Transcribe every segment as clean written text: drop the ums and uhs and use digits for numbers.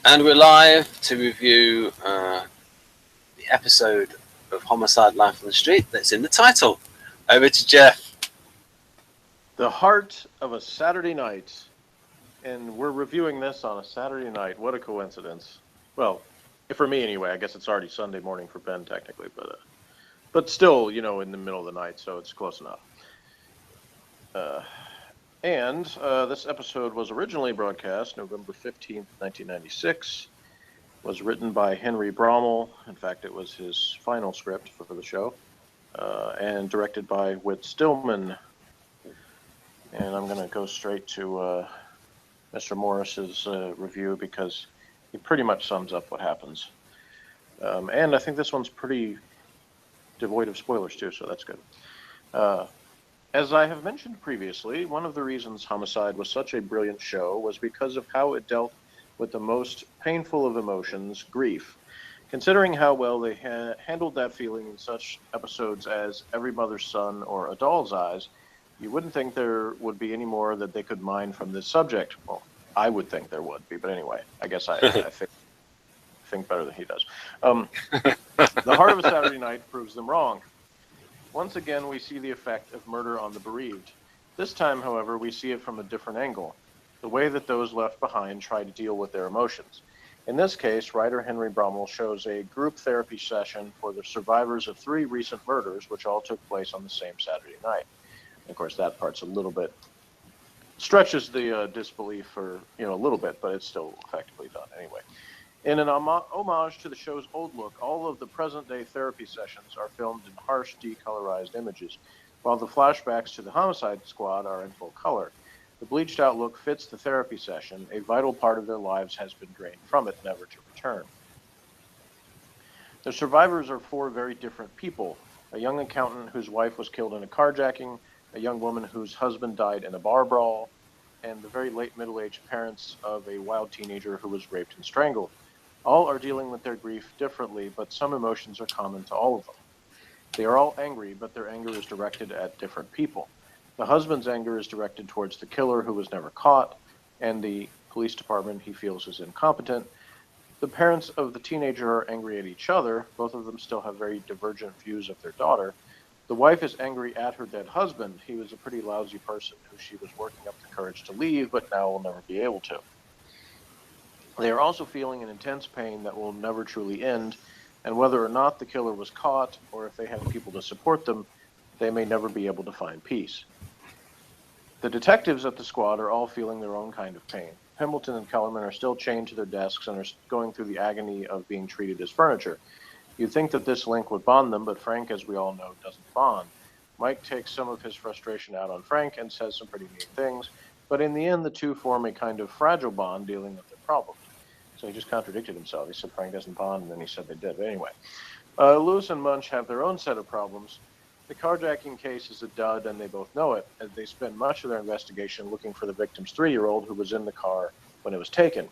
And we're live to review the episode of Homicide Life on the Street that's in the title. Over to Jeff. The Heart of a Saturday Night. And we're reviewing this on a Saturday night. What a coincidence. Well, for me anyway. I guess it's already Sunday morning for Ben technically, but still, in the middle of the night, so it's close enough. And this episode was originally broadcast November 15th, 1996. Was written by Henry Brommel. In fact, it was his final script for the show. And directed by Whit Stillman. And I'm going to go straight to Mr. Morris's review because he pretty much sums up what happens. And I think this one's pretty devoid of spoilers too, so that's good. As I have mentioned previously, one of the reasons Homicide was such a brilliant show was because of how it dealt with the most painful of emotions, grief. Considering how well they handled that feeling in such episodes as Every Mother's Son or A Doll's Eyes, you wouldn't think there would be any more that they could mine from this subject. Well, I would think there would be, but anyway, I guess I think better than he does. The Heart of a Saturday Night proves them wrong. Once again, we see the effect of murder on the bereaved. This time, however, we see it from a different angle, the way that those left behind try to deal with their emotions. In this case, writer Henry Brommel shows a group therapy session for the survivors of 3 recent murders, which all took place on the same Saturday night. And of course, that part's a little bit stretches the disbelief for a little bit, but it's still effectively done anyway. In an homage to the show's old look, all of the present-day therapy sessions are filmed in harsh, decolorized images, while the flashbacks to the Homicide Squad are in full color. The bleached-out look fits the therapy session. A vital part of their lives has been drained from it, never to return. The survivors are 4 very different people: a young accountant whose wife was killed in a carjacking, a young woman whose husband died in a bar brawl, and the very late middle-aged parents of a wild teenager who was raped and strangled. All are dealing with their grief differently, but some emotions are common to all of them. They are all angry, but their anger is directed at different people. The husband's anger is directed towards the killer who was never caught, and the police department he feels is incompetent. The parents of the teenager are angry at each other. Both of them still have very divergent views of their daughter. The wife is angry at her dead husband. He was a pretty lousy person who she was working up the courage to leave, but now will never be able to. They are also feeling an intense pain that will never truly end, and whether or not the killer was caught, or if they have people to support them, they may never be able to find peace. The detectives at the squad are all feeling their own kind of pain. Hamilton and Kellerman are still chained to their desks and are going through the agony of being treated as furniture. You'd think that this link would bond them, but Frank, as we all know, doesn't bond. Mike takes some of his frustration out on Frank and says some pretty mean things, but in the end, the two form a kind of fragile bond dealing with their problems. So he just contradicted himself. He said Frank doesn't bond, and then he said they did. But anyway, Lewis and Munch have their own set of problems. The carjacking case is a dud, and they both know it, as they spend much of their investigation looking for the victim's 3-year-old who was in the car when it was taken.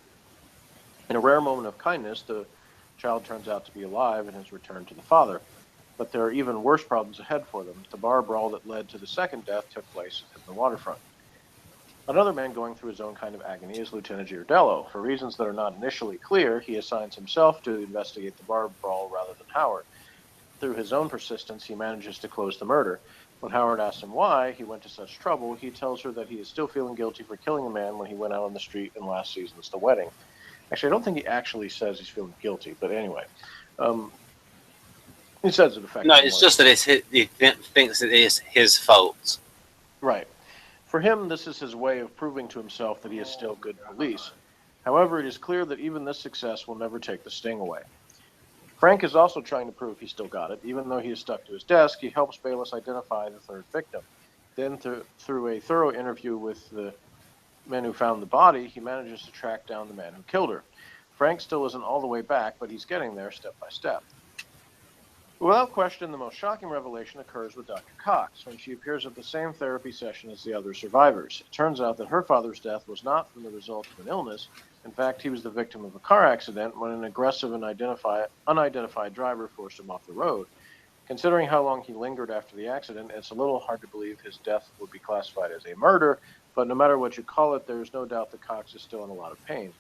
In a rare moment of kindness, the child turns out to be alive and has returned to the father. But there are even worse problems ahead for them. The bar brawl that led to the second death took place at the waterfront. Another man going through his own kind of agony is Lieutenant Giardello. For reasons that are not initially clear, he assigns himself to investigate the bar brawl rather than Howard. Through his own persistence, he manages to close the murder. When Howard asks him why he went to such trouble, he tells her that he is still feeling guilty for killing a man when he went out on the street in last season's The Wedding. Actually, I don't think he actually says he's feeling guilty, but anyway. He says it effectively. No, it's just that he thinks it is his fault. Right. For him, this is his way of proving to himself that he is still good police. However, it is clear that even this success will never take the sting away. Frank is also trying to prove he still got it. Even though he is stuck to his desk, he helps Bayless identify the third victim. Then, through a thorough interview with the men who found the body, he manages to track down the man who killed her. Frank still isn't all the way back, but he's getting there step by step. Without question, the most shocking revelation occurs with Dr. Cox when she appears at the same therapy session as the other survivors. It turns out that her father's death was not from the result of an illness. In fact, he was the victim of a car accident when an aggressive and unidentified driver forced him off the road. Considering how long he lingered after the accident, it's a little hard to believe his death would be classified as a murder, but no matter what you call it, there's no doubt that Cox is still in a lot of pain.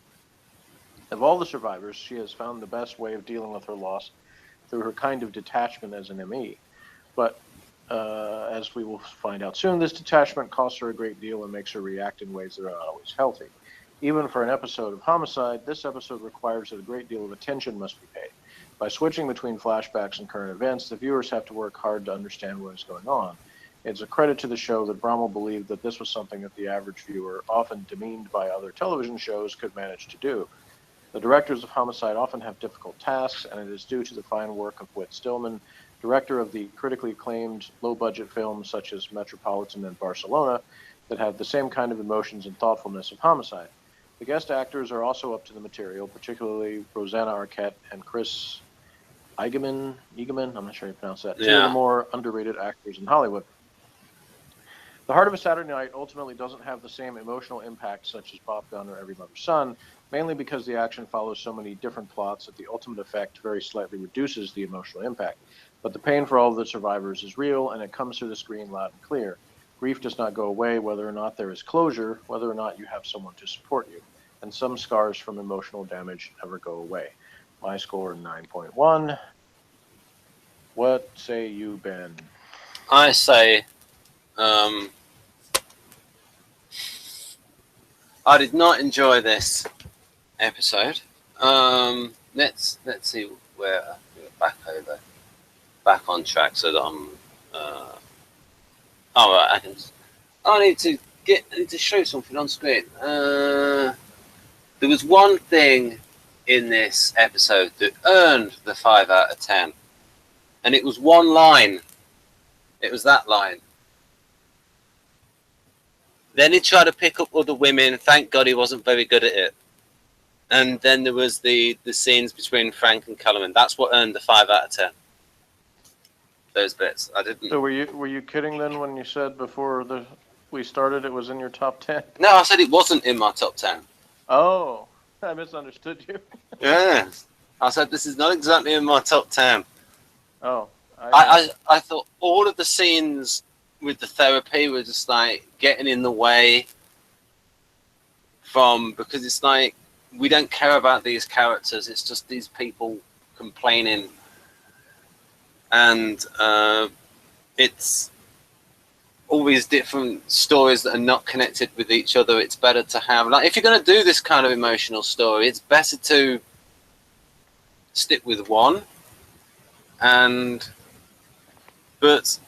Of all the survivors, she has found the best way of dealing with her loss through her kind of detachment as an ME. But as we will find out soon, this detachment costs her a great deal and makes her react in ways that are not always healthy. Even for an episode of Homicide, this episode requires that a great deal of attention must be paid. By switching between flashbacks and current events, the viewers have to work hard to understand what is going on. It's a credit to the show that Brommel believed that this was something that the average viewer, often demeaned by other television shows, could manage to do. The directors of Homicide often have difficult tasks, and it is due to the fine work of Whit Stillman, director of the critically acclaimed low-budget films such as Metropolitan and Barcelona, that have the same kind of emotions and thoughtfulness of Homicide. The guest actors are also up to the material, particularly Rosanna Arquette and Chris Eigeman, I'm not sure how you pronounce that, two of the more underrated actors in Hollywood. The Heart of a Saturday Night ultimately doesn't have the same emotional impact such as Top Gun or Every Mother's Son, mainly because the action follows so many different plots that the ultimate effect very slightly reduces the emotional impact. But the pain for all of the survivors is real, and it comes through the screen loud and clear. Grief does not go away whether or not there is closure, whether or not you have someone to support you. And some scars from emotional damage never go away. My score, 9.1. What say you, Ben? I say, I did not enjoy this episode. Let's see where back on track so that I'm. All right, I need to show something on screen. There was one thing in this episode that earned the 5 out of 10, and it was one line. It was that line. Then he tried to pick up other women. Thank God he wasn't very good at it. And then there was the scenes between Frank and Kellerman. That's what earned the 5 out of 10. Those bits. I didn't. So were you kidding then when you said before we started it was in your top 10? No, I said it wasn't in my top 10. Oh, I misunderstood you. Yeah, I said this is not exactly in my top 10. Oh, I thought all of the scenes with the therapy were just like getting in the way because it's like we don't care about these characters. It's just these people complaining, and it's all these different stories that are not connected with each other. It's better to have, like, if you're going to do this kind of emotional story, it's better to stick with one. But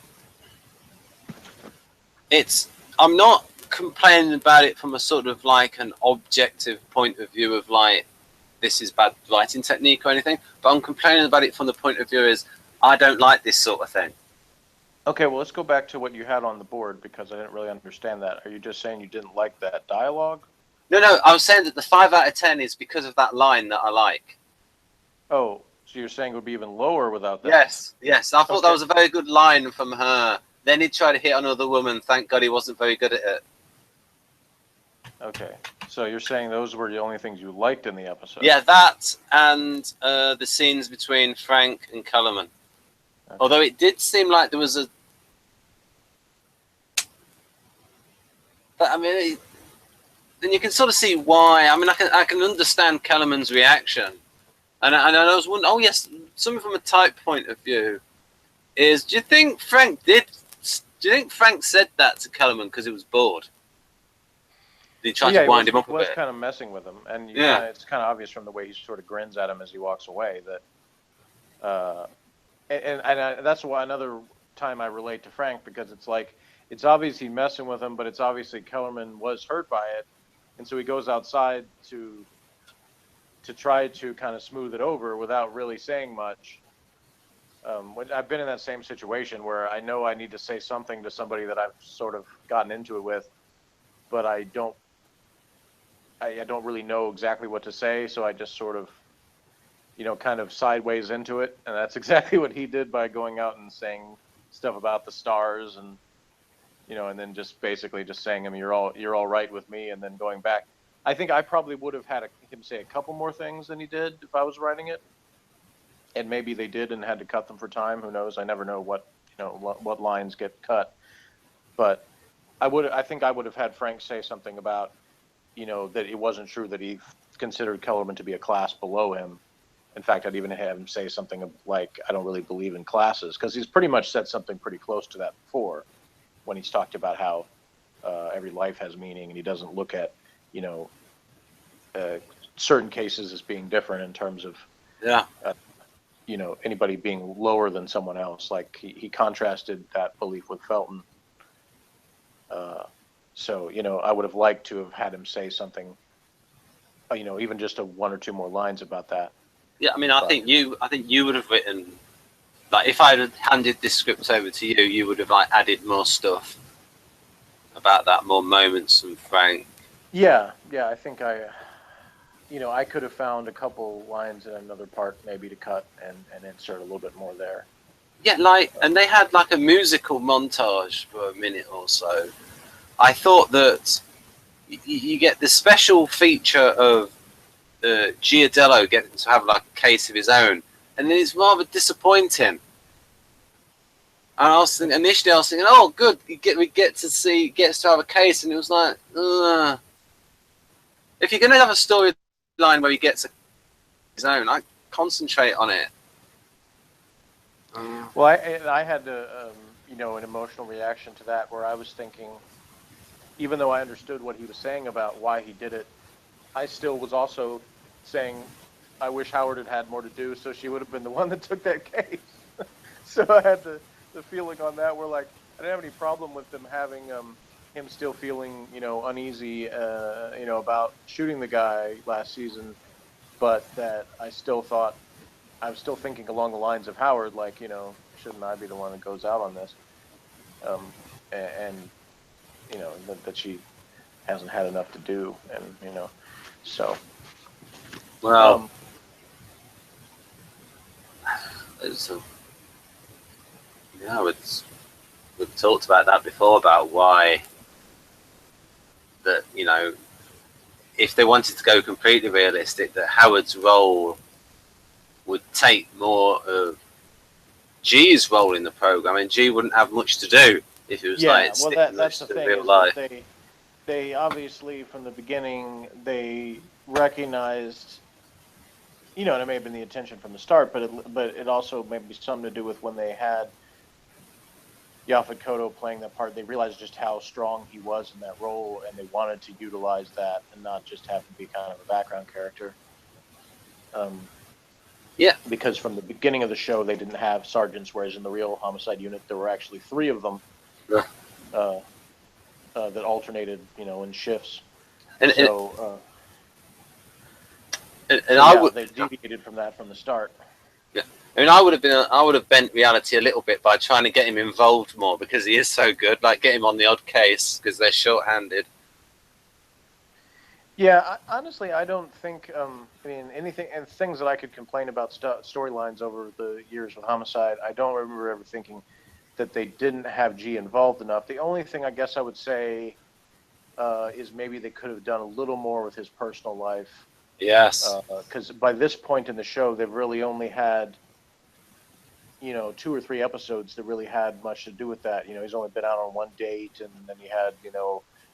I'm not complaining about it from a sort of like an objective point of view of like this is bad writing technique or anything, but I'm complaining about it from the point of view is I don't like this sort of thing. Okay, well, let's go back to what you had on the board because I didn't really understand that. Are you just saying you didn't like that dialogue? No, I was saying that the 5 out of 10 is because of that line that I like. Oh, so you're saying it would be even lower without that? Yes. I thought that was a very good line from her. Then he tried to hit another woman. Thank God he wasn't very good at it. Okay, so you're saying those were the only things you liked in the episode? Yeah, that and the scenes between Frank and Kellerman. Okay. Although it did seem like there was then you can sort of see why. I mean, I can understand Kellerman's reaction, and I was wondering. Oh yes, something from a type point of view is: do you think Frank said that to Kellerman because he was bored? Did he try to wind him up a bit? He was kind of messing with him, and it's kind of obvious from the way he sort of grins at him as he walks away that. And that's why another time I relate to Frank, because it's like it's obviously messing with him, but it's obviously Kellerman was hurt by it, and so he goes outside to try to kind of smooth it over without really saying much. I've been in that same situation where I know I need to say something to somebody that I've sort of gotten into it with, but I don't really know exactly what to say, so I just sort of, kind of sideways into it, and that's exactly what he did by going out and saying stuff about the stars, and and then just basically just saying, you're all right with me, and then going back. I think I probably would have had him say a couple more things than he did if I was writing it, and maybe they did and had to cut them for time. Who knows? I never know what lines get cut, but I think I would have had Frank say something about that it wasn't true that he considered Kellerman to be a class below him. In fact, I'd even have him say something like, I don't really believe in classes, because he's pretty much said something pretty close to that before when he's talked about how every life has meaning, and he doesn't look at, certain cases as being different in terms of, anybody being lower than someone else. Like he contrasted that belief with Felton. So, I would have liked to have had him say something, even just one or two more lines about that. Yeah, I mean, I think you would have written, like, if I had handed this script over to you, you would have like added more stuff about that, more moments from Frank. Yeah, I think I could have found a couple lines in another part maybe to cut and insert a little bit more there. Yeah, and they had like a musical montage for a minute or so. I thought that you get the special feature of Giardello getting to have like a case of his own, and then it's rather disappointing. And I was thinking, initially, oh, good, we gets to have a case, and it was like, if you're going to have a storyline where he gets his own, I concentrate on it. Well, I had an emotional reaction to that, where I was thinking, even though I understood what he was saying about why he did it, I still was also saying, I wish Howard had had more to do, so she would have been the one that took that case. So I had the feeling on that where, like, I didn't have any problem with them having him still feeling, uneasy, about shooting the guy last season, but that I was still thinking along the lines of Howard, like, shouldn't I be the one that goes out on this? And that she hasn't had enough to do, and so. Well, we've talked about that before, about why that, if they wanted to go completely realistic, that Howard's role would take more of G's role in the program, and G wouldn't have much to do if it was that's the thing. Real life. They obviously from the beginning they recognized, and it may have been the intention from the start, but it also may be something to do with when they had Yaphet Kotto playing that part. They realized just how strong he was in that role, and they wanted to utilize that and not just have him be kind of a background character. Because from the beginning of the show, they didn't have sergeants, whereas in the real homicide unit, there were actually 3 of them that alternated, in shifts. They deviated from that from the start. Yeah, I mean, I would have bent reality a little bit by trying to get him involved more, because he is so good. Like, get him on the odd case because they're short-handed. Yeah, honestly, I don't think. Anything and things that I could complain about storylines over the years with Homicide, I don't remember ever thinking that they didn't have G involved enough. The only thing I guess I would say is maybe they could have done a little more with his personal life. Yes. Because by this point in the show, they've really only had, 2 or 3 episodes that really had much to do with that. He's only been out on 1 date, and then he had,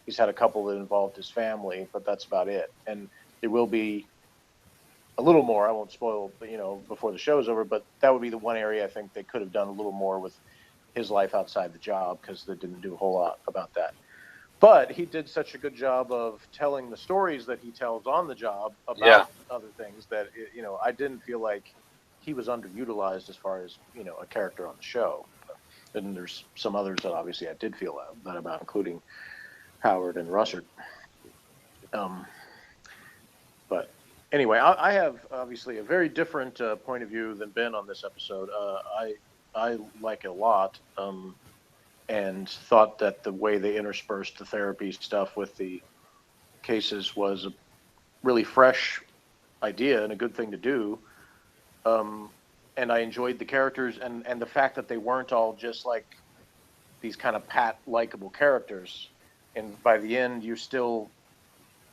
he's had a couple that involved his family, but that's about it. And there will be a little more. I won't spoil, before the show's over, but that would be the one area I think they could have done a little more with his life outside the job, because they didn't do a whole lot about that. But he did such a good job of telling the stories that he tells on the job about other things that, I didn't feel like he was underutilized as far as, a character on the show. And there's some others that obviously I did feel that about, including Howard and Russert. But anyway, I have obviously a very different point of view than Ben on this episode. I like it a lot, and thought that the way they interspersed the therapy stuff with the cases was a really fresh idea and a good thing to do. And I enjoyed the characters and the fact that they weren't all just like these kind of pat, likable characters. And by the end, you still,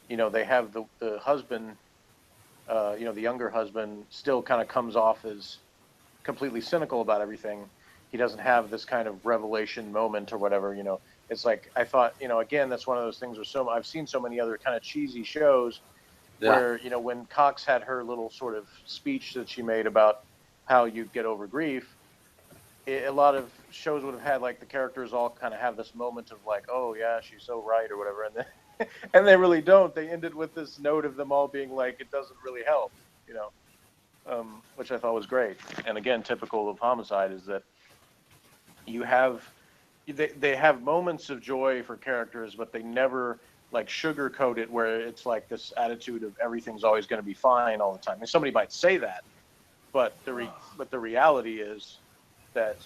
they have the husband, the younger husband still kind of comes off as completely cynical about everything. He doesn't have this kind of revelation moment or whatever, it's like I thought, again, that's one of those things where I've seen so many other kind of cheesy shows where, when Cox had her little sort of speech that she made about how you get over grief, a lot of shows would have had like the characters all kind of have this moment of like, oh yeah, she's so right or whatever, and then and they really don't. They ended with this note of them all being like, it doesn't really help, which I thought was great. And again, typical of Homicide is that they have moments of joy for characters, but they never like sugarcoat it where it's like this attitude of everything's always going to be fine all the time. And somebody might say that, but the reality is that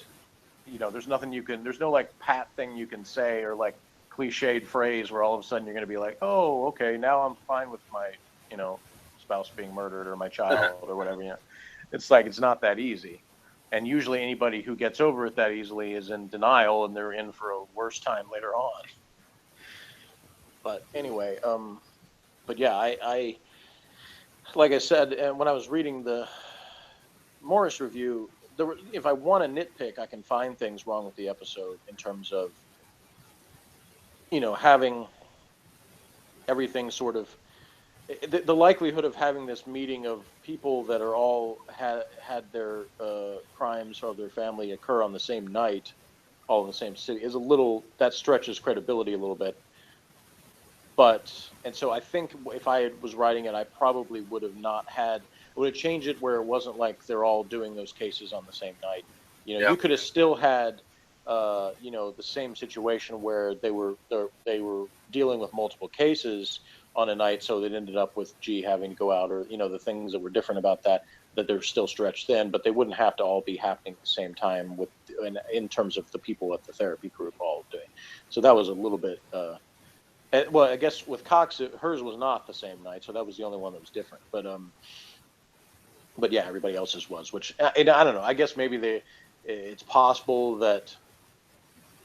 there's no like pat thing you can say or like cliched phrase where all of a sudden you're going to be like, oh, okay, now I'm fine with my spouse being murdered or my child or whatever. It's like it's not that easy. And usually anybody who gets over it that easily is in denial, and they're in for a worse time later on. But anyway, but yeah, I like I said, and when I was reading the Morris review, if I want to nitpick, I can find things wrong with the episode in terms of, having everything sort of, the likelihood of having this meeting of people that are all had their crimes or their family occur on the same night, all in the same city, is that stretches credibility a little bit. And so I think if I was writing it, I probably would have changed it where it wasn't like they're all doing those cases on the same night. You could have still had, the same situation where they were dealing with multiple cases on a night, so it ended up with G having to go out, or the things that were different about that they're still stretched thin, but they wouldn't have to all be happening at the same time in terms of the people at the therapy group all doing. So that was a little bit. Well, I guess with Cox, hers was not the same night, so that was the only one that was different. But yeah, everybody else's was. Which I don't know. I guess maybe it's possible that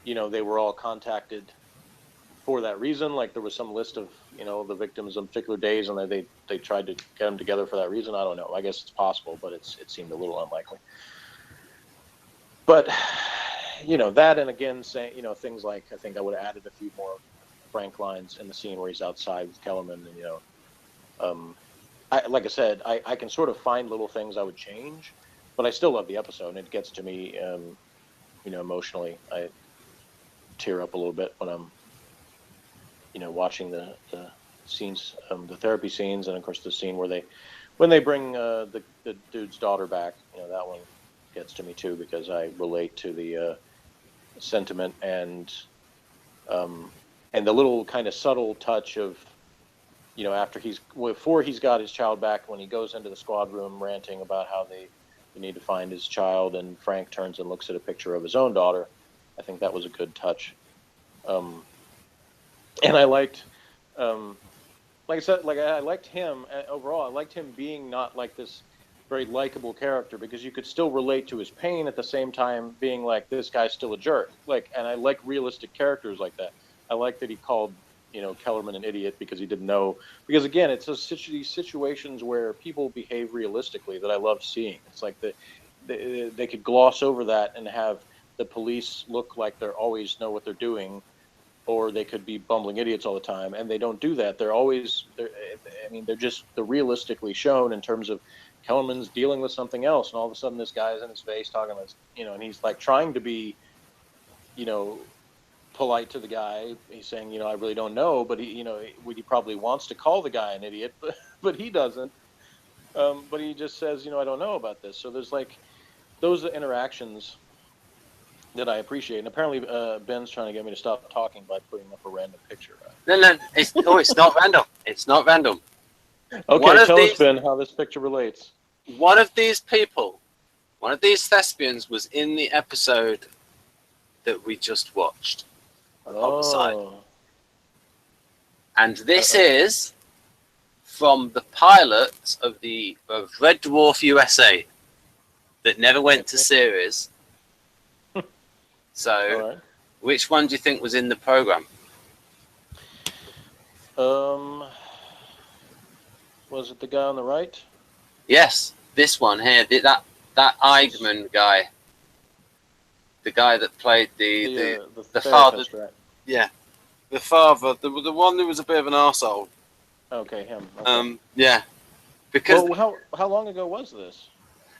they were all contacted for that reason. Like there was some list of the victims on particular days, and they tried to get them together for that reason. I don't know. I guess it's possible, but it seemed a little unlikely. But that, and again saying things like, I think I would have added a few more Frank lines in the scene where he's outside with Kellerman, and like I said, I can sort of find little things I would change, but I still love the episode, and it gets to me, emotionally. I tear up a little bit when I'm, watching the scenes, the therapy scenes, and of course the scene where when they bring the dude's daughter back. That one gets to me too, because I relate to the sentiment and the little kind of subtle touch of, before he's got his child back, when he goes into the squad room ranting about how they need to find his child, and Frank turns and looks at a picture of his own daughter. I think that was a good touch. And I liked, like I said, I liked him overall. I liked him being not like this very likable character, because you could still relate to his pain at the same time being like, this guy's still a jerk. And I like realistic characters like that. I like that he called, Kellerman an idiot because he didn't know. Because again, it's these situations where people behave realistically that I love seeing. It's like they could gloss over that and have the police look like they always know what they're doing, or they could be bumbling idiots all the time, and they don't do that. They're realistically shown in terms of Kellerman's dealing with something else, and all of a sudden this guy's in his face talking about, and he's like trying to be, polite to the guy. He's saying, I really don't know, but he probably wants to call the guy an idiot, but he doesn't. But he just says, I don't know about this. So there's like those interactions that I appreciate. And apparently Ben's trying to get me to stop talking by putting up a random picture. No, it's not random. It's not random. Okay, tell us, Ben, how this picture relates. One of these people, one of these thespians, was in the episode that we just watched of Homicide. And this is from the pilot of Red Dwarf USA that never went to series. So, right. Which one do you think was in the program? Was it the guy on the right? Yes, this one here. That Eichmann guy, the guy that played the father. Right. Yeah, the father, the one who was a bit of an arsehole. Okay, him. Okay. Yeah, because Well, how long ago was this?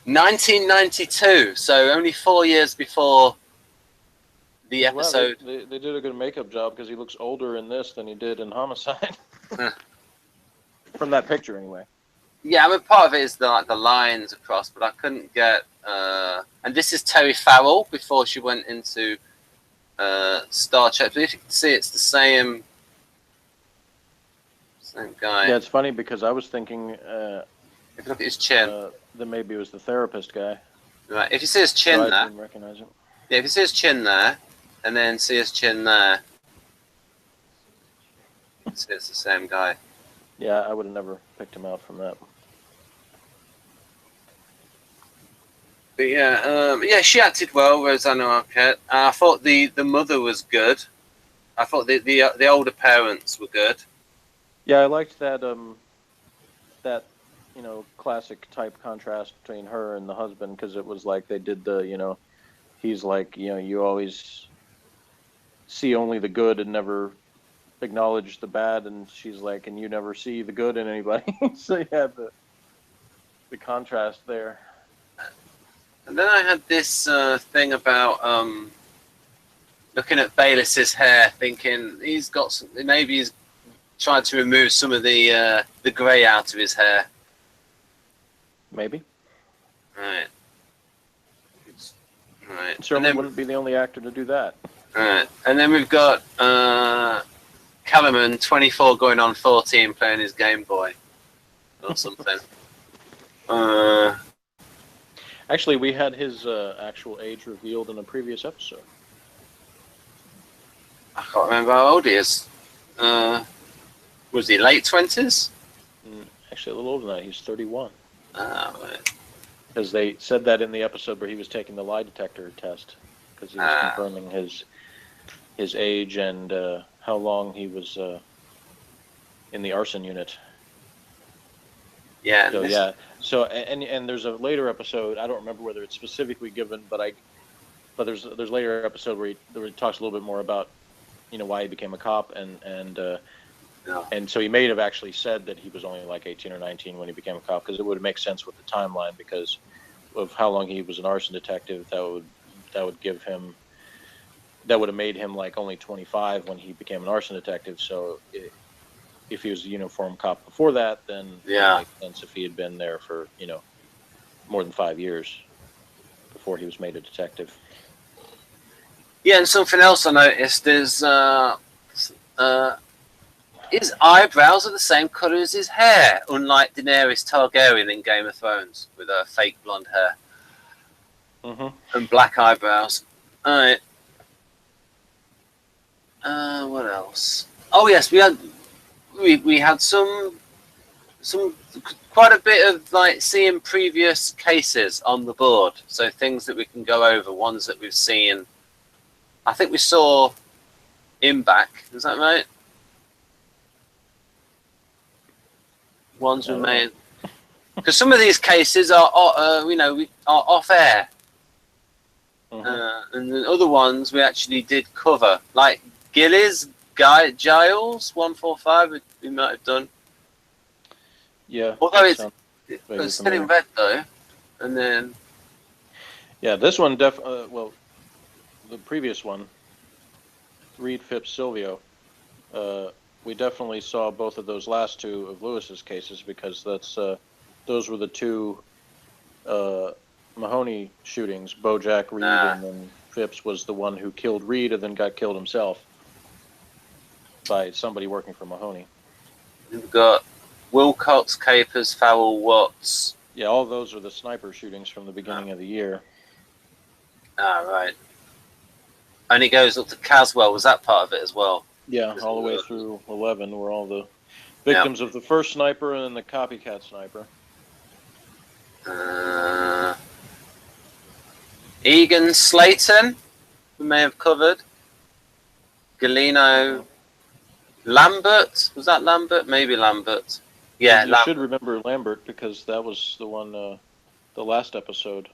1992, so only 4 years before the Wow, episode. they did a good makeup job because he looks older in this than he did in Homicide. From that picture, anyway. Yeah, I mean, part of it is the lines across, but I couldn't get. And this is Terry Farrell before she went into Star Trek. But if you can see, it's the same guy. Yeah, it's funny because I was thinking If you look at his chin, that maybe it was the therapist guy. right? If you see his chin So I there, didn't recognize him. yeah, if you see his chin there, and then see his chin there, you can see it's the same guy. Yeah, I would have never picked him out from that. But yeah, she acted well, Rosanna Arquette. I thought the mother was good. I thought the older parents were good. Yeah, I liked that that classic type contrast between her and the husband, because it was like they did the he's like, you always see only the good and never acknowledge the bad, and she's like, and you never see the good in anybody. So you had the contrast there. And then I had this thing about looking at Bayless's hair, thinking he's got something. Maybe he's trying to remove some of the grey out of his hair. Maybe. Right. Right. Certainly wouldn't be the only actor to do that. Right. And then we've got Kellerman, 24 going on 14, playing his Game Boy or something. Actually, we had his actual age revealed in a previous episode. I can't remember how old he is. Was he late 20s? Actually, a little older than that. He's 31. Ah, right. Because they said that in the episode where he was taking the lie detector test, because he was confirming his age and how long he was in the arson unit. Yeah. So yeah. So and there's a later episode. I don't remember whether it's specifically given, but there's later episode where he talks a little bit more about why he became a cop, and so he may have actually said that he was only like 18 or 19 when he became a cop, because it would make sense with the timeline because of how long he was an arson detective. That would have made him like only 25 when he became an arson detective. So if he was a uniform cop before that, then it would make sense if he had been there for more than 5 years before he was made a detective. Yeah, and something else I noticed is his eyebrows are the same colour as his hair, unlike Daenerys Targaryen in Game of Thrones with her fake blonde hair and black eyebrows. All right. What else? Oh yes, we had some quite a bit of like seeing previous cases on the board, so things that we can go over, ones that we've seen. I think we saw Imback, is that right? Ones we made, because some of these cases are off air, and the other ones we actually did cover, like Gillies, Giles 145. We might have done. Yeah. Although it's still in red though, and then. Yeah, this one well, the previous one, Reed Phipps Silvio. We definitely saw both of those last two of Lewis's cases, because those were the two Mahoney shootings. Bojack Reed, and then Phipps was the one who killed Reed and then got killed himself by somebody working for Mahoney. We've got Wilcox, Capers, Farrell, Watts. Yeah, all those are the sniper shootings from the beginning of the year. Ah, right. And it goes up to Caswell. Was that part of it as well? Yeah, all the way through 11 were all the victims of the first sniper and the copycat sniper. Egan Slayton, we may have covered. Galeno. Lambert, was that Lambert? Maybe Lambert. Yeah, you should remember Lambert, because that was the one, the last episode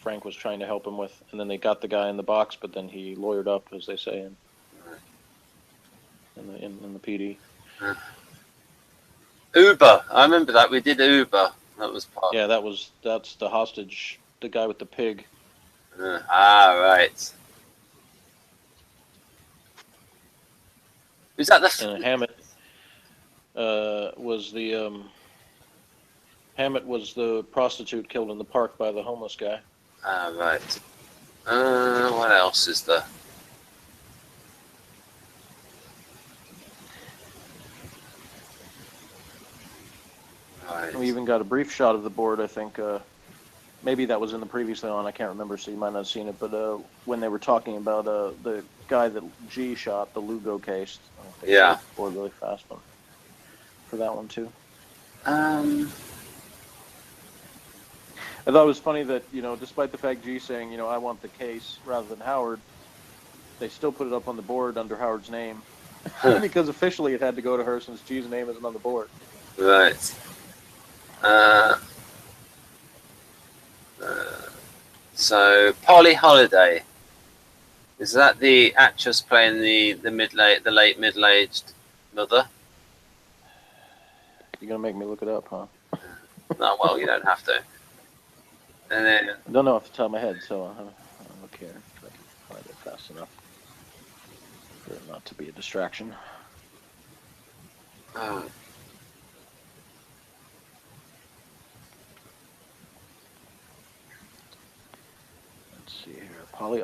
Frank was trying to help him with, and then they got the guy in the box, but then he lawyered up, as they say. in the PD. Uber. I remember that. We did Uber. That was part. Yeah, that's the hostage, the guy with the pig. Right. Is that the? And Hammett was the Hammett was the prostitute killed in the park by the homeless guy. Right. What else is there? Right. We even got a brief shot of the board, I think. Maybe that was in the previously on, I can't remember, so you might not have seen it. But when they were talking about the guy that G shot, the Lugo case, they showed the board really fast one for that one too. I thought it was funny that, despite the fact G saying, I want the case rather than Howard, they still put it up on the board under Howard's name because officially it had to go to her since G's name isn't on the board. Right. So Polly Holiday, is that the actress playing the late middle-aged mother? You're gonna make me look it up, huh? No, well, you don't have to. And then I don't know off the top of my head, so I don't look here if I can find it fast enough for it not to be a distraction. See here, Polly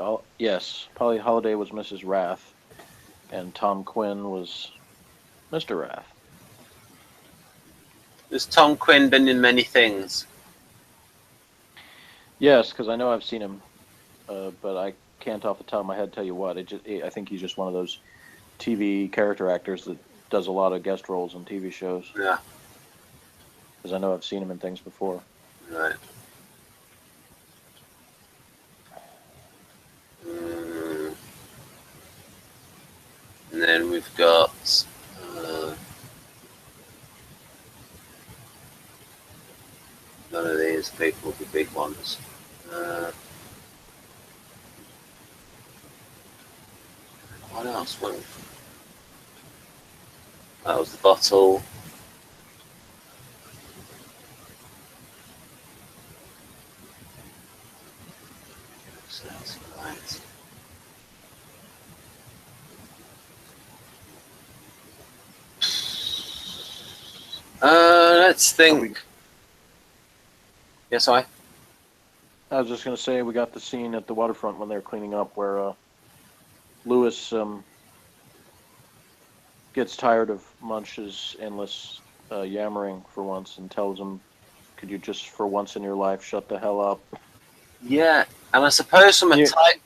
Holiday was Mrs. Rath, and Tom Quinn was Mr. Rath. has Tom Quinn been in many things? Yes, because I know I've seen him, but I can't off the top of my head tell you what. I think he's just one of those TV character actors that does a lot of guest roles in TV shows. Yeah. Because I know I've seen him in things before. Right. And then we've got none of these people, the big ones. What else? That was the bottle. So that's right. Let's think. Yes, I was just going to say we got the scene at the waterfront when they were cleaning up where Lewis gets tired of Munch's endless yammering for once and tells him, could you just for once in your life shut the hell up? Yeah, and I suppose from a type...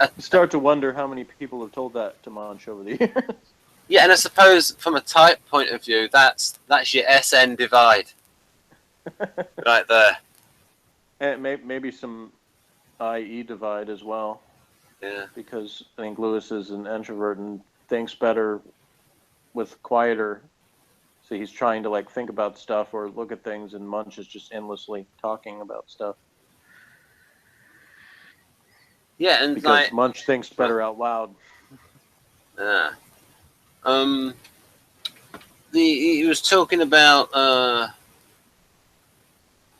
You start to wonder how many people have told that to Munch over the years. Yeah, and I suppose from a type point of view, that's your SN divide. Right there. And maybe some IE divide as well. Yeah. Because I think Lewis is an introvert and thinks better with quieter. So he's trying to think about stuff or look at things, and Munch is just endlessly talking about stuff. Yeah, and because Munch thinks better out loud. Yeah. He was talking about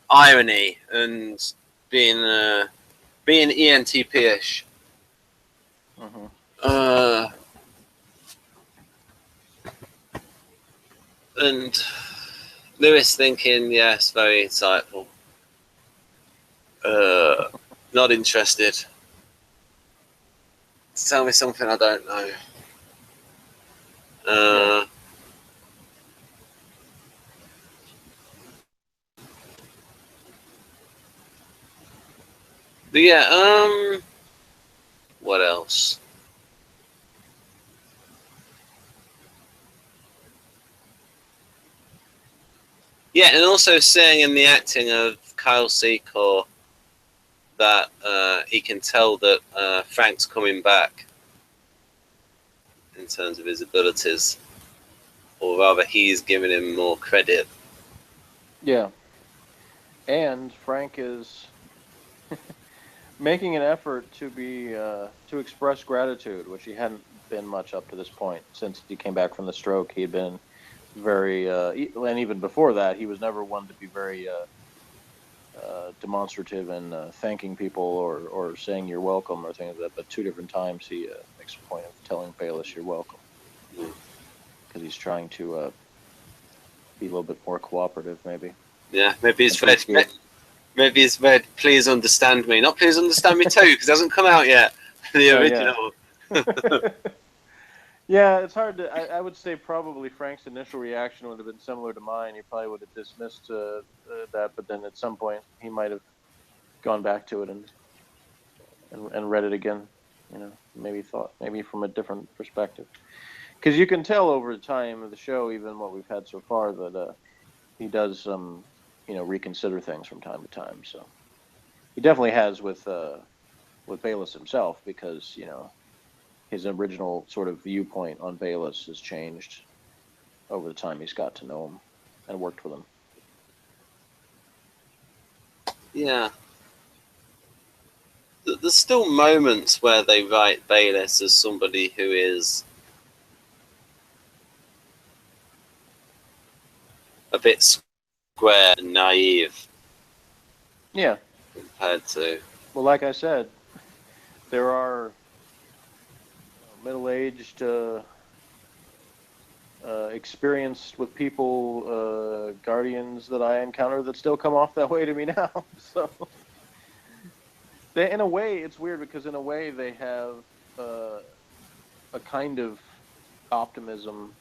irony and being ENTP-ish. And Lewis thinking, yes, very insightful. Not interested. Tell me something I don't know. But yeah, what else? Yeah, and also saying in the acting of Kyle Secor that he can tell that Frank's coming back in terms of his abilities, or rather he's giving him more credit. Yeah. And Frank is making an effort to be to express gratitude, which he hadn't been much up to this point. Since he came back from the stroke, he had been very, and even before that, he was never one to be very demonstrative and thanking people or saying you're welcome or things like that. But 2 different times he makes a point of telling Bayless you're welcome, because he's trying to be a little bit more cooperative, maybe. Yeah, maybe he's read. Maybe he's read "Please Understand Me," not "Please Understand Me Too," because it hasn't come out yet. The original. Yeah. Yeah, it's hard to. I would say probably Frank's initial reaction would have been similar to mine. He probably would have dismissed that, but then at some point he might have gone back to it and read it again. You know, maybe from a different perspective, because you can tell over the time of the show, even what we've had so far, that he does reconsider things from time to time. So he definitely has with Bayless himself, because his original sort of viewpoint on Bayless has changed over the time he's got to know him and worked with him. Yeah. There's still moments where they write Bayless as somebody who is a bit square and naive. Yeah. Compared to... Well, like I said, there are middle-aged, experienced with people, guardians that I encounter that still come off that way to me now. So, in a way, it's weird, because in a way they have a kind of optimism,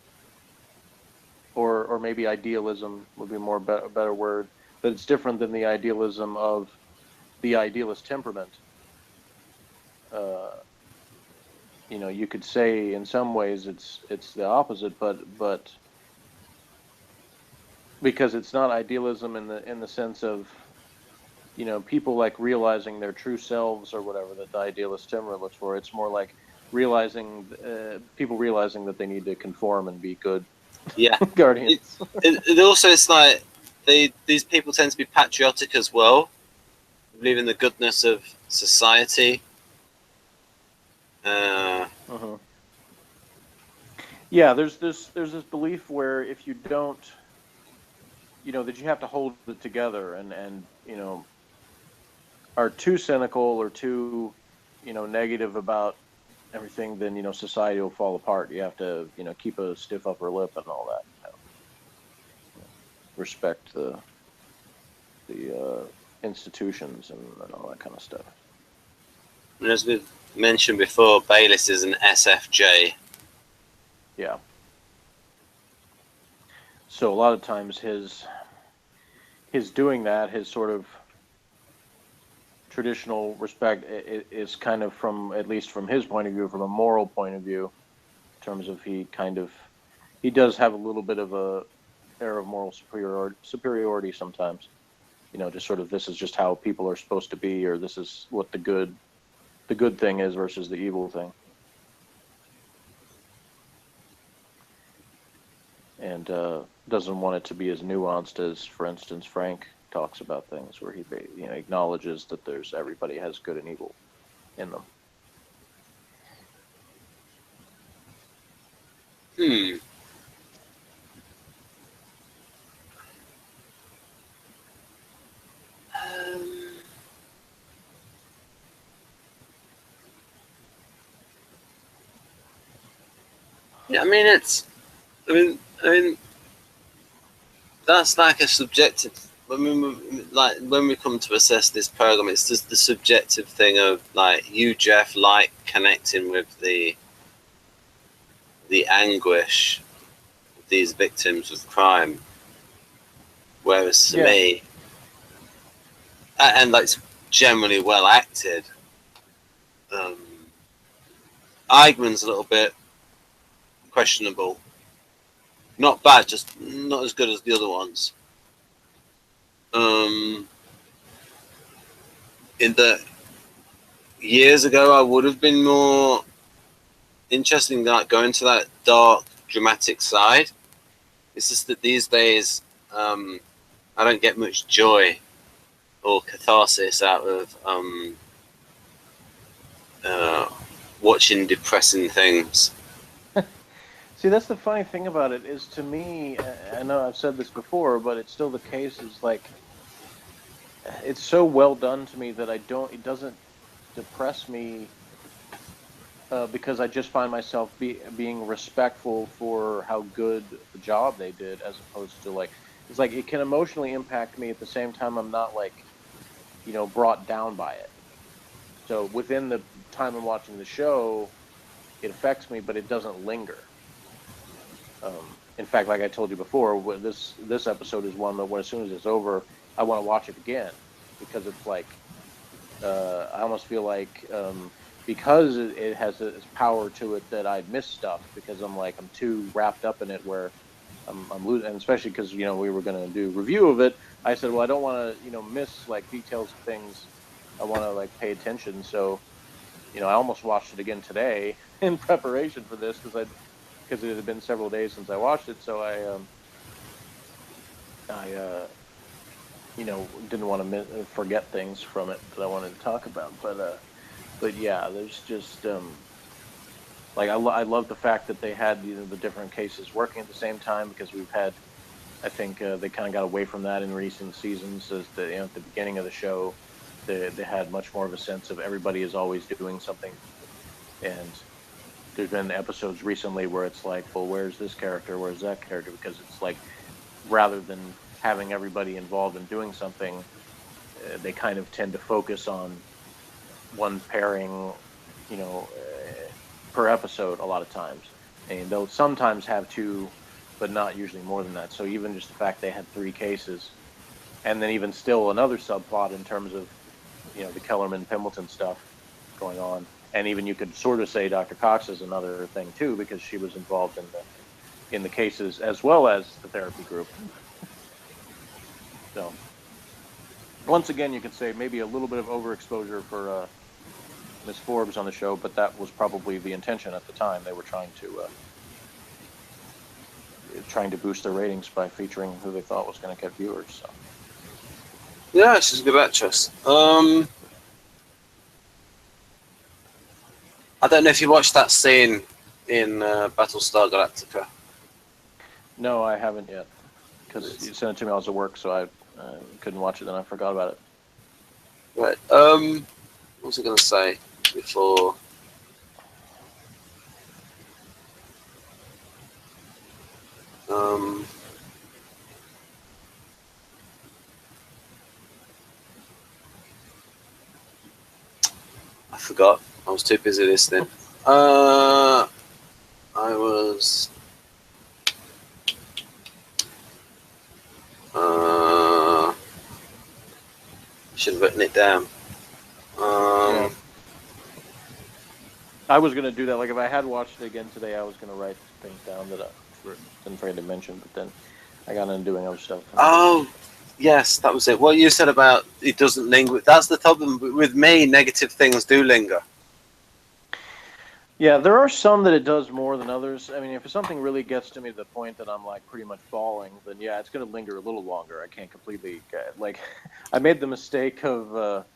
or maybe idealism would be a better word, but it's different than the idealism of the idealist temperament. You could say in some ways it's the opposite, but because it's not idealism in the sense of people like realizing their true selves or whatever that the idealist temperament looks for. It's more like people realizing that they need to conform and be good. Yeah, guardians. It also, it's like these people tend to be patriotic as well, believe in the goodness of society. Yeah, there's this belief where if you don't, that you have to hold it together, and are too cynical or too, negative about everything, then society will fall apart. You have to, keep a stiff upper lip and all that. Respect the institutions and all that kind of stuff. And as we've mentioned before, Bayless is an SFJ. Yeah. So a lot of times his doing that, his sort of traditional respect, is kind of at least from his point of view, from a moral point of view, in terms of he does have a little bit of a air of moral superiority sometimes. Just sort of, this is just how people are supposed to be, or this is what the good thing is versus the evil thing. And doesn't want it to be as nuanced as, for instance, Frank talks about things, where he acknowledges that everybody has good and evil in them. Yeah, I mean, that's like a subjective. When we come to assess this program, it's just the subjective thing of like you, Jeff, like connecting with the anguish of these victims of crime, whereas to me, and like it's generally well acted. Eigman's a little bit questionable. Not bad, just not as good as the other ones. In the years ago, I would have been more interested in like going to that dark, dramatic side. It's just that these days, I don't get much joy or catharsis out of watching depressing things. See, that's the funny thing about it is, to me, I know I've said this before, but it's still the case, is like, it's so well done to me that it doesn't depress me, because I just find myself being respectful for how good the job they did, as opposed to like, it's like it can emotionally impact me at the same time I'm not like, brought down by it. So within the time I'm watching the show, it affects me, but it doesn't linger. In fact, like I told you before, this episode is one that, when, as soon as it's over, I want to watch it again, because it's like, I almost feel like, because it has this power to it, that I'd miss stuff because I'm too wrapped up in it, where I'm losing. And especially because we were going to do a review of it, I said, well, I don't want to miss like details of things. I want to like pay attention. So I almost watched it again today in preparation for this, because it had been several days since I watched it. So I didn't want to forget things from it that I wanted to talk about. But yeah, there's just like, I love the fact that they had the different cases working at the same time, because we've had, I think, they kind of got away from that in recent seasons. As at the beginning of the show, they had much more of a sense of everybody is always doing something, and there's been episodes recently where it's like, well, where's this character? Where's that character? Because it's like, rather than having everybody involved in doing something, they kind of tend to focus on one pairing, per episode a lot of times. And they'll sometimes have two, but not usually more than that. So even just the fact they had 3 cases, and then even still another subplot in terms of, the Kellerman-Pimbleton stuff going on. And even you could sort of say Dr. Cox is another thing too, because she was involved in the cases as well as the therapy group. So once again, you could say maybe a little bit of overexposure for Miss Forbes on the show, but that was probably the intention at the time. They were trying to boost their ratings by featuring who they thought was going to get viewers. So Yeah, she's a good actress. I don't know if you watched that scene in Battlestar Galactica. No, I haven't yet, because you sent it to me. I was at work, so I couldn't watch it. Then I forgot about it. Right. What was I going to say before? I forgot. I was too busy listening. I was. Should have written it down. Yeah. I was going to do that. Like, if I had watched it again today, I was going to write things down that I didn't forget to mention, but then I got into doing other stuff. Oh, yes, that was it. What you said about it doesn't linger. That's the problem with me. Negative things do linger. Yeah, there are some that it does more than others. I mean, if something really gets to me to the point that I'm like pretty much bawling, then yeah, it's going to linger a little longer. I can't completely like. I made the mistake of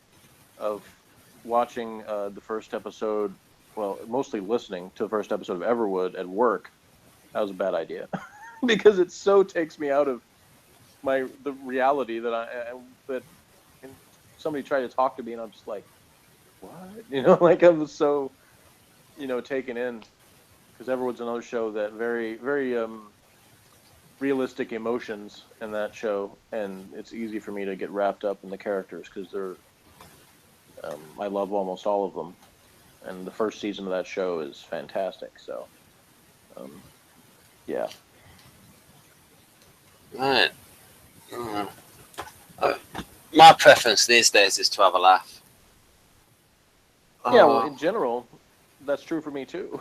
watching the first episode. Well, mostly listening to the first episode of Everwood at work. That was a bad idea because it so takes me out of the reality that somebody tried to talk to me and I'm just like, what? Like I'm so taken in, because Everwood's another show that very, very realistic emotions in that show, and it's easy for me to get wrapped up in the characters because they're I love almost all of them, and the first season of that show is fantastic. So yeah. Right. My preference these days is to have a laugh. Yeah, well, in general, that's true for me too.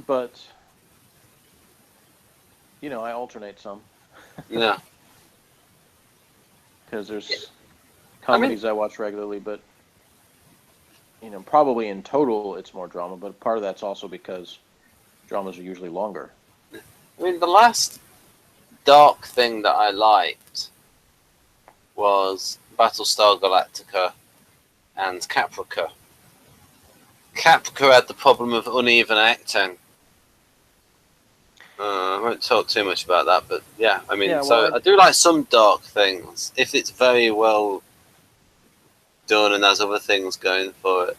But I alternate some. Yeah. Because there's comedies I watch regularly, but probably in total it's more drama. But part of that's also because dramas are usually longer. I mean, the last dark thing that I liked was Battlestar Galactica and Caprica. Capra had the problem of uneven acting. I won't talk too much about that, but yeah, I mean, Yeah, well, I do like some dark things if it's very well done and has other things going for it.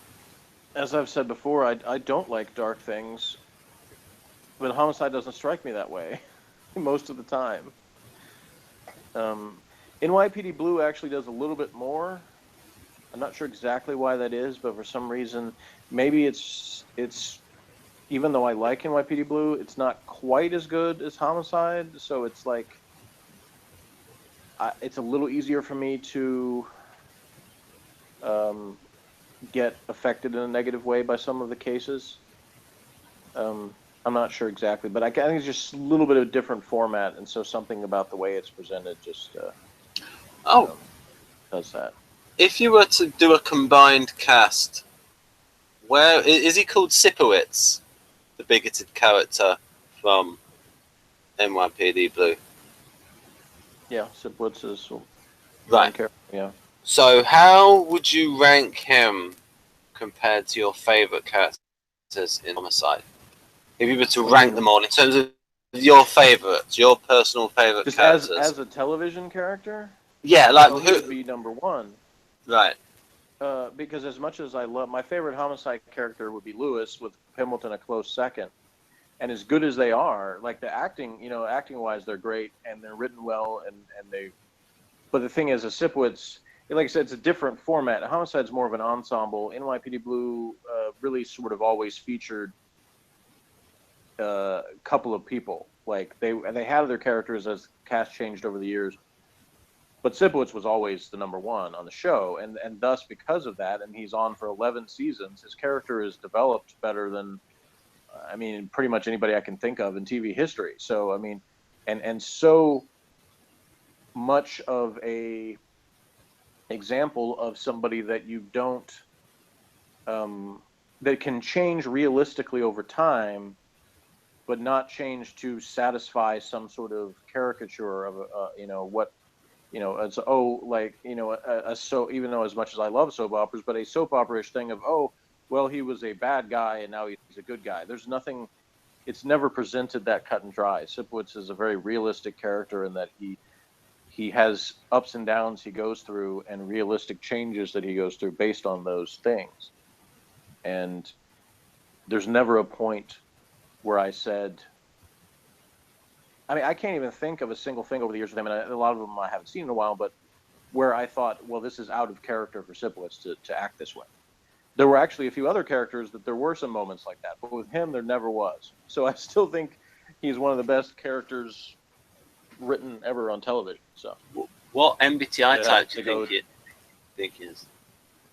as I've said before, I don't like dark things, but Homicide doesn't strike me that way most of the time. NYPD Blue actually does a little bit more. I'm not sure exactly why that is, but for some reason, maybe it's even though I like NYPD Blue, it's not quite as good as Homicide. So it's like it's a little easier for me to get affected in a negative way by some of the cases. I'm not sure exactly, but I think it's just a little bit of a different format, and so something about the way it's presented just does that. If you were to do a combined cast, where is he called Sipowicz, the bigoted character from NYPD Blue? Yeah, Sipowicz is right. Yeah. So how would you rank him compared to your favorite characters in Homicide? If you were to rank them all in terms of your favorites, your personal favorite just characters, as a television character. Yeah, like who would be number one? Right. Because as much as I love my favorite Homicide character would be Lewis, with Hamilton a close second. And as good as they are, like the acting, acting wise, they're great and they're written well, and they. But the thing is, a Sipowicz, like I said, it's a different format. Homicide's more of an ensemble. NYPD Blue really sort of always featured a couple of people. Like they had their characters as cast changed over the years. But Sipowicz was always the number one on the show, and thus because of that, and he's on for 11 seasons, his character is developed better than, I mean, pretty much anybody I can think of in TV history. So I mean, and so much of a example of somebody that you don't that can change realistically over time, but not change to satisfy some sort of caricature of what. It's so even though as much as I love soap operas, but a soap opera-ish thing of, well, he was a bad guy and now he's a good guy. There's nothing. It's never presented that cut and dry. Sipowicz is a very realistic character in that he has ups and downs he goes through and realistic changes that he goes through based on those things. And there's never a point where I said, I mean, I can't even think of a single thing over the years with him, and a lot of them I haven't seen in a while, but where I thought, well, this is out of character for Sipowicz to act this way. There were actually a few other characters that there were some moments like that, but with him, there never was. So I still think he's one of the best characters written ever on television. So, what MBTI type do you think is?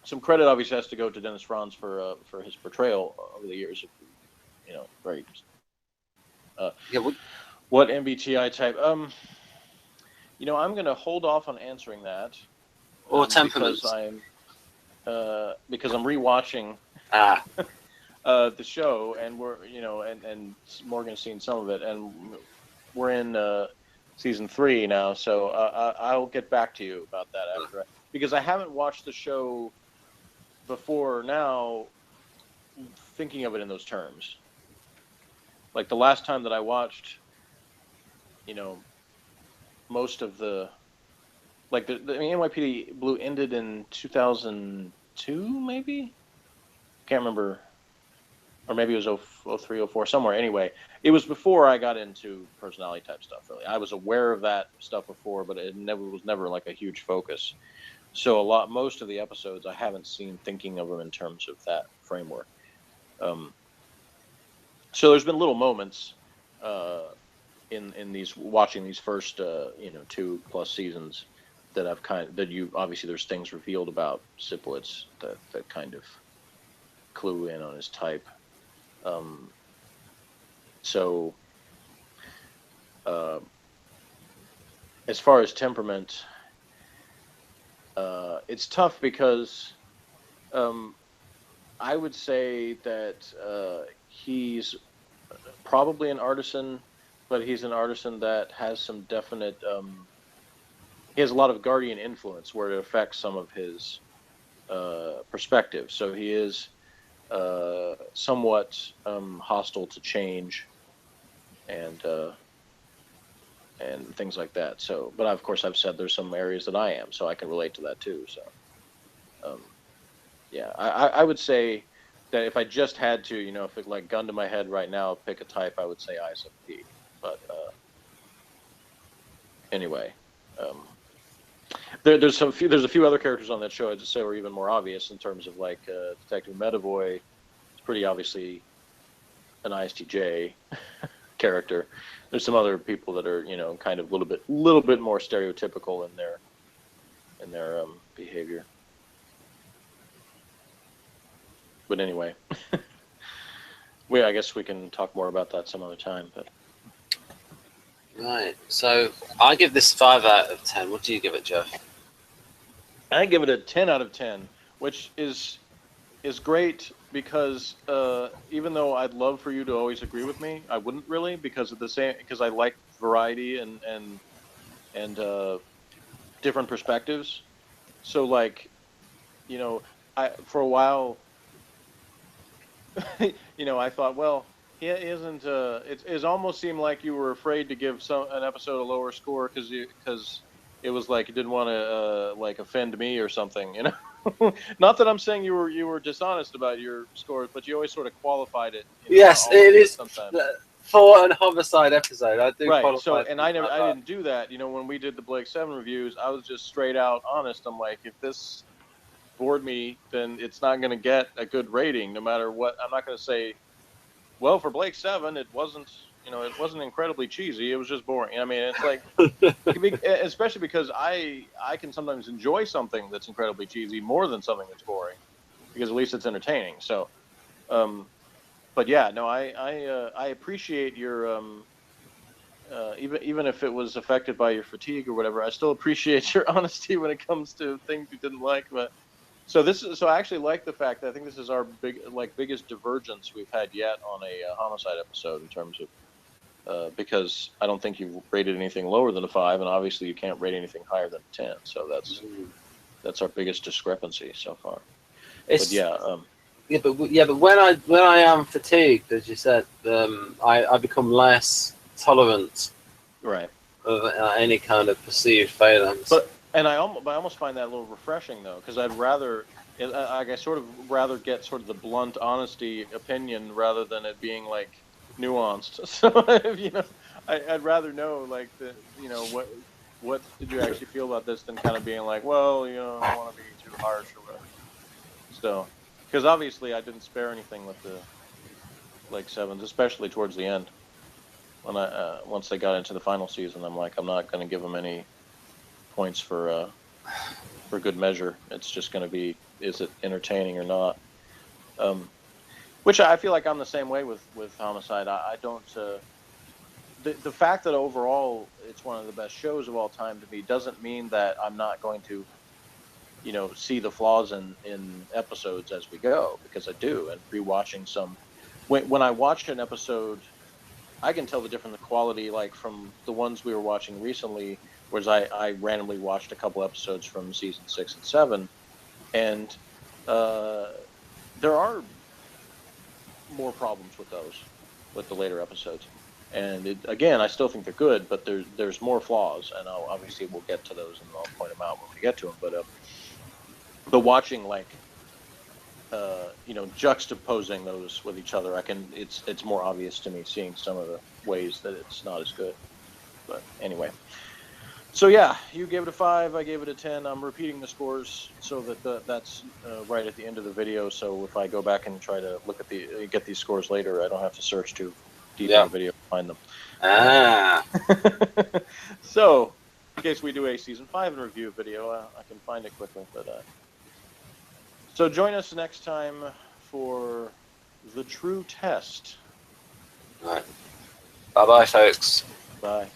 Some credit obviously has to go to Dennis Franz for his portrayal over the years. Very. What MBTI type? I'm going to hold off on answering that. Or temperaments. Because I'm rewatching the show, and we're and Morgan's seen some of it, and we're in season 3 now. So I'll get back to you about that after, because I haven't watched the show before now, thinking of it in those terms. Like the last time that I watched, most of the NYPD Blue ended in 2002, maybe? Can't remember. Or maybe it was 03, 04, somewhere. Anyway, it was before I got into personality type stuff, really. I was aware of that stuff before, but it was never like a huge focus. So most of the episodes I haven't seen thinking of them in terms of that framework. So there's been little moments in these watching these first 2+ seasons that I've obviously there's things revealed about Sipowicz that kind of clue in on his type. As far as temperament, it's tough because I would say that he's probably an artisan, but he's an artisan that has some definite. He has a lot of guardian influence where it affects some of his perspective. So he is somewhat hostile to change, and things like that. So, but of course, I've said there's some areas that I am, so I can relate to that too. So, yeah, I would say that if I just had to, if it like gun to my head right now, pick a type, I would say ISFP. But anyway, there's a few other characters on that show I'd just say were even more obvious in terms of like Detective Medavoy. It's pretty obviously an ISTJ character. There's some other people that are kind of a little bit more stereotypical in their behavior. But anyway, I guess we can talk more about that some other time. But right, so I give this 5 out of 10. What do you give it, Jeff? I give it a 10 out of 10, which is great because even though I'd love for you to always agree with me, I wouldn't really because I like variety and different perspectives. So like, for a while, I thought, well, he isn't. It almost seemed like you were afraid to give an episode a lower score because it was like you didn't want to like offend me or something, Not that I'm saying you were dishonest about your scores, but you always sort of qualified it. Yes, it is sometimes. For an homicide episode, I do right. qualify. So, and I didn't do that. When we did the Blake 7 reviews, I was just straight out honest. I'm like, if this bored me, then it's not going to get a good rating, no matter what. I'm not going to say, well, for Blake 7, it wasn't incredibly cheesy. It was just boring. I mean, it's like, especially because I can sometimes enjoy something that's incredibly cheesy more than something that's boring, because at least it's entertaining. So, but yeah, no, I appreciate your even if it was affected by your fatigue or whatever, I still appreciate your honesty when it comes to things you didn't like. But so I actually like the fact that I think this is our biggest divergence we've had yet on a homicide episode in terms of because I don't think you've rated anything lower than a 5, and obviously you can't rate anything higher than a 10. So that's our biggest discrepancy so far. But but when I am fatigued, as you said, I become less tolerant, right, of any kind of perceived failings. And I almost find that a little refreshing though, because I sort of rather get sort of the blunt honesty opinion rather than it being like nuanced. So I'd rather know like what did you actually feel about this than kind of being like, well, I don't want to be too harsh or whatever. So, because obviously I didn't spare anything with the Blake 7s, especially towards the end when once they got into the final season. I'm like, I'm not going to give them any points for good measure. It's just going to be, is it entertaining or not? Which I feel like I'm the same way with Homicide. I don't. The fact that overall it's one of the best shows of all time to me doesn't mean that I'm not going to, see the flaws in episodes as we go, because I do. And rewatching some, when I watched an episode, I can tell the difference in the quality, like from the ones we were watching recently. Whereas I randomly watched a couple episodes from season 6 and 7, and there are more problems with those, with the later episodes. And again, I still think they're good, but there's more flaws, and obviously we'll get to those and I'll point them out when we get to them. But watching juxtaposing those with each other, it's more obvious to me seeing some of the ways that it's not as good. But anyway. So yeah, you gave it a 5, I gave it a 10. I'm repeating the scores so that that's right at the end of the video. So if I go back and try to look at get these scores later, I don't have to search too deep in the video to find them. So in case we do a season 5 in review video, I can find it quickly. But so join us next time for The True Test. All right. Bye-bye, folks. Bye.